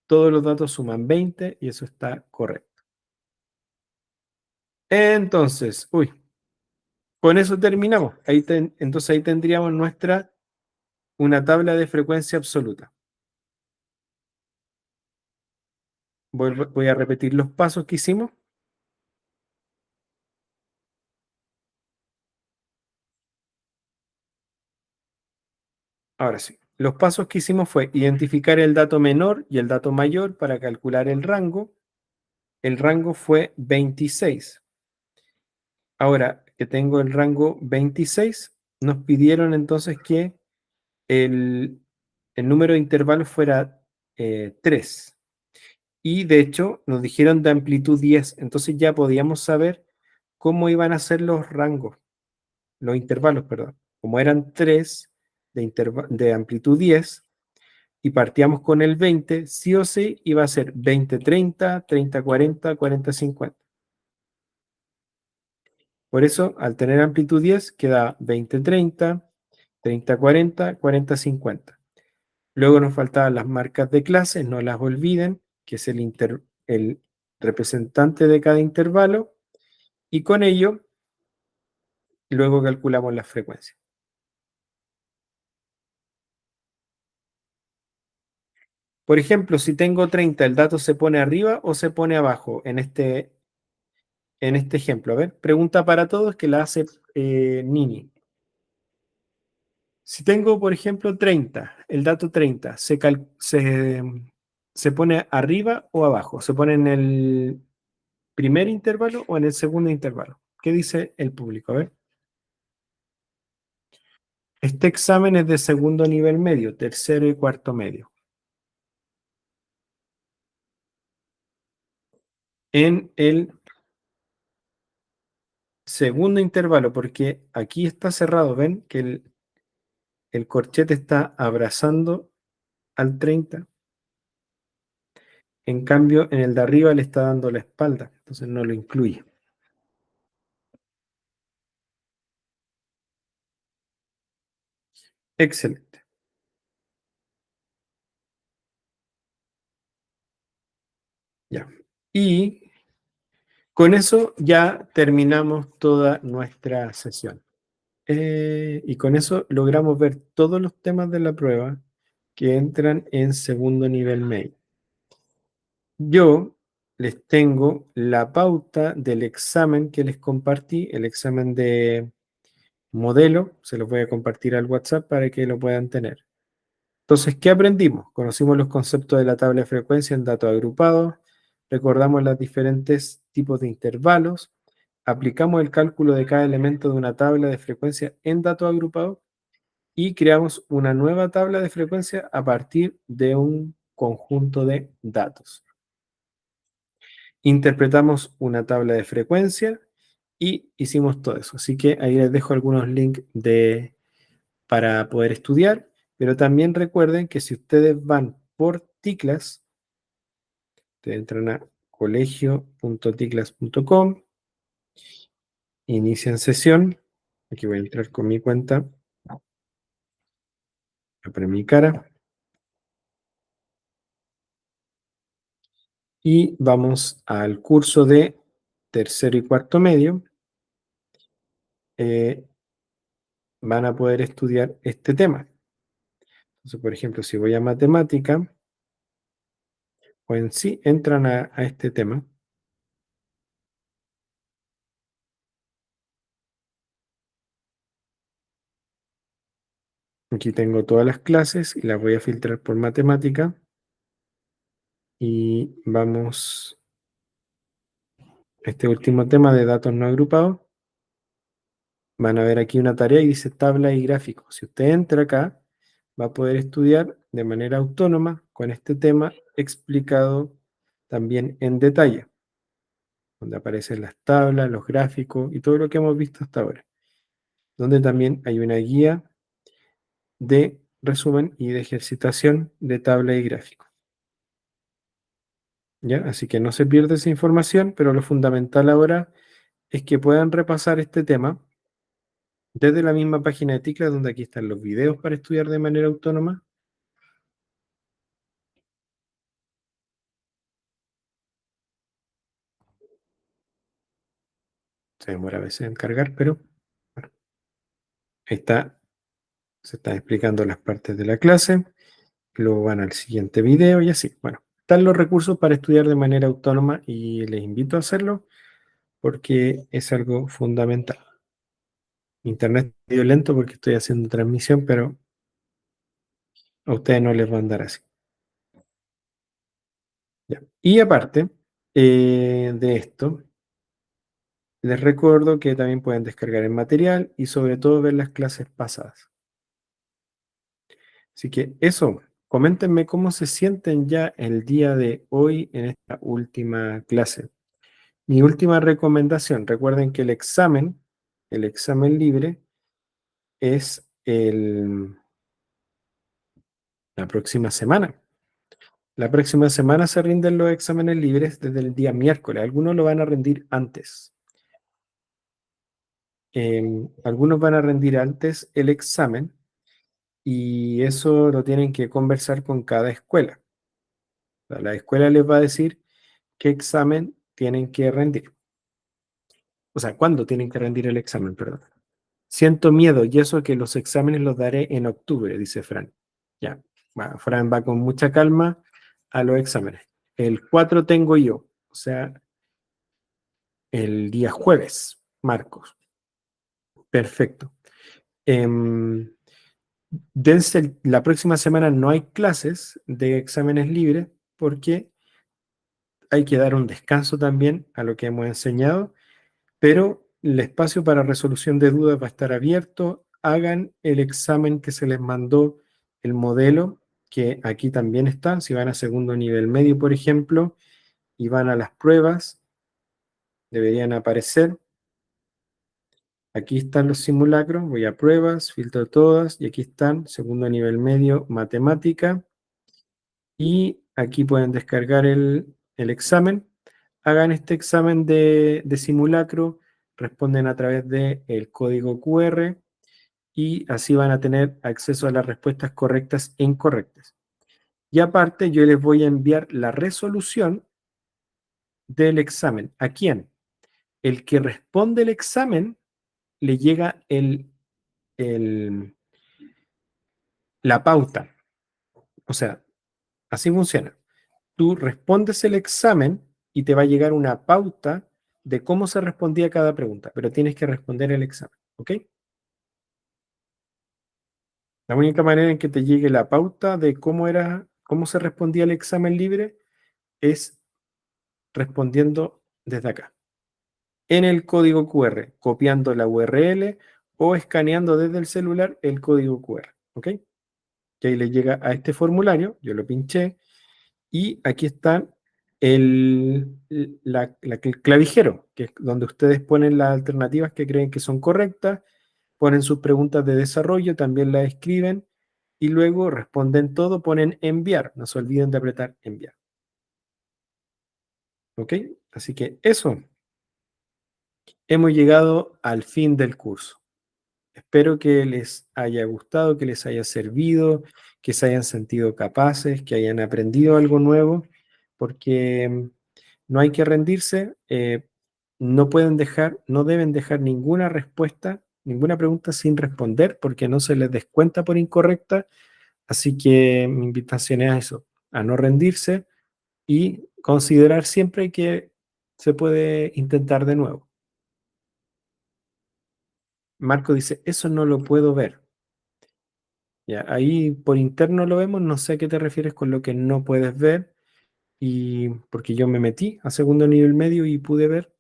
Todos los datos suman 20 y eso está correcto. Entonces, con eso terminamos. Entonces ahí tendríamos una tabla de frecuencia absoluta. Voy a repetir los pasos que hicimos. Ahora sí. Los pasos que hicimos fue identificar el dato menor y el dato mayor para calcular el rango. El rango fue 26. Ahora que tengo el rango 26, nos pidieron entonces que el, el número de intervalos fuera 3. Y de hecho nos dijeron de amplitud 10. Entonces ya podíamos saber cómo iban a ser los rangos, los intervalos, perdón. Como eran 3 de amplitud 10 y partíamos con el 20, sí o sí iba a ser 20, 30, 30, 40, 40, 50. Por eso, al tener amplitud 10, queda 20, 30, 30, 40, 40, 50. Luego nos faltaban las marcas de clase, no las olviden, que es el representante de cada intervalo, y con ello luego calculamos las frecuencias. Por ejemplo, si tengo 30, ¿el dato se pone arriba o se pone abajo en este ejemplo? A ver, pregunta para todos que la hace Nini. Si tengo, por ejemplo, 30, el dato 30, ¿se pone arriba o abajo? ¿Se pone en el primer intervalo o en el segundo intervalo? ¿Qué dice el público? A ver. Este examen es de segundo nivel medio, tercero y cuarto medio. En el segundo intervalo, porque aquí está cerrado, ven que el corchete está abrazando al 30, en cambio en el de arriba le está dando la espalda, entonces no lo incluye. Excelente. Ya. Y con eso ya terminamos toda nuestra sesión. Y con eso logramos ver todos los temas de la prueba que entran en segundo nivel medio. Yo les tengo la pauta del examen que les compartí, el examen de modelo, se los voy a compartir al WhatsApp para que lo puedan tener. Entonces, ¿qué aprendimos? Conocimos los conceptos de la tabla de frecuencia en datos agrupados, recordamos los diferentes tipos de intervalos, aplicamos el cálculo de cada elemento de una tabla de frecuencia en datos agrupados y creamos una nueva tabla de frecuencia a partir de un conjunto de datos. Interpretamos una tabla de frecuencia y hicimos todo eso. Así que ahí les dejo algunos links para poder estudiar, pero también recuerden que si ustedes van por Ticlas, ustedes entran a colegio.ticlas.com, inician sesión, aquí voy a entrar con mi cuenta, voy a poner mi cara, y vamos al curso de tercero y cuarto medio. eh, Van a poder estudiar este tema. Entonces, por ejemplo, si voy a matemática, o en sí entran a este tema. Aquí tengo todas las clases y las voy a filtrar por matemática. Y vamos a este último tema de datos no agrupados. Van a ver aquí una tarea y dice tabla y gráfico. Si usted entra acá, va a poder estudiar de manera autónoma con este tema explicado también en detalle, donde aparecen las tablas, los gráficos y todo lo que hemos visto hasta ahora, donde también hay una guía de resumen y de ejercitación de tabla y gráfico. ¿Ya? Así que no se pierde esa información, pero lo fundamental ahora es que puedan repasar este tema desde la misma página de TICLA, donde aquí están los videos para estudiar de manera autónoma. Se demora a veces en cargar, pero bueno, ahí está, se están explicando las partes de la clase, luego van al siguiente video y así. Bueno, están los recursos para estudiar de manera autónoma y les invito a hacerlo porque es algo fundamental. Internet es medio lento porque estoy haciendo transmisión, pero a ustedes no les va a andar así. Ya. Y aparte de esto, les recuerdo que también pueden descargar el material y sobre todo ver las clases pasadas. Así que eso, coméntenme cómo se sienten ya el día de hoy en esta última clase. Mi última recomendación, recuerden que el examen libre, es la próxima semana. La próxima semana se rinden los exámenes libres desde el día miércoles. Algunos lo van a rendir antes. Algunos van a rendir antes el examen y eso lo tienen que conversar con cada escuela. O sea, la escuela les va a decir qué examen tienen que rendir. O sea, cuándo tienen que rendir el examen, perdón. Siento miedo y eso que los exámenes los daré en octubre, dice Fran. Ya, Fran va con mucha calma a los exámenes. El 4 tengo yo, o sea, el día jueves, Marcos. Perfecto. Em, la próxima semana no hay clases de exámenes libres porque hay que dar un descanso también a lo que hemos enseñado, pero el espacio para resolución de dudas va a estar abierto hagan el examen que se les mandó, el modelo, que aquí también está. Si van a segundo nivel medio, por ejemplo, y van a las pruebas, deberían aparecer. Aquí están los simulacros, voy a pruebas, filtro todas, y aquí están, segundo nivel medio, matemática, y aquí pueden descargar el examen. Hagan este examen de simulacro, responden a través del código QR, y así van a tener acceso a las respuestas correctas e incorrectas. Y aparte, yo les voy a enviar la resolución del examen. ¿A quién? El que responde el examen le llega el, la pauta. O sea, así funciona. Tú respondes el examen y te va a llegar una pauta de cómo se respondía cada pregunta, pero tienes que responder el examen, ¿ok? La única manera en que te llegue la pauta de cómo se respondía el examen libre es respondiendo desde acá, en el código QR, copiando la URL o escaneando desde el celular el código QR, ¿ok? Que ahí le llega a este formulario, yo lo pinché, y aquí está el clavijero, que es donde ustedes ponen las alternativas que creen que son correctas, ponen sus preguntas de desarrollo, también las escriben y luego responden todo, ponen enviar. No se olviden de apretar enviar. ¿Ok? Así que eso, hemos llegado al fin del curso. Espero que les haya gustado, que les haya servido, que se hayan sentido capaces, que hayan aprendido algo nuevo, porque no hay que rendirse, no pueden dejar, no deben dejar ninguna respuesta, ninguna pregunta sin responder, porque no se les descuenta por incorrecta. Así que mi invitación es a eso, a no rendirse y considerar siempre que se puede intentar de nuevo. Marco dice, eso no lo puedo ver. Ya, ahí por interno lo vemos, no sé a qué te refieres con lo que no puedes ver, y porque yo me metí a segundo nivel medio y pude ver,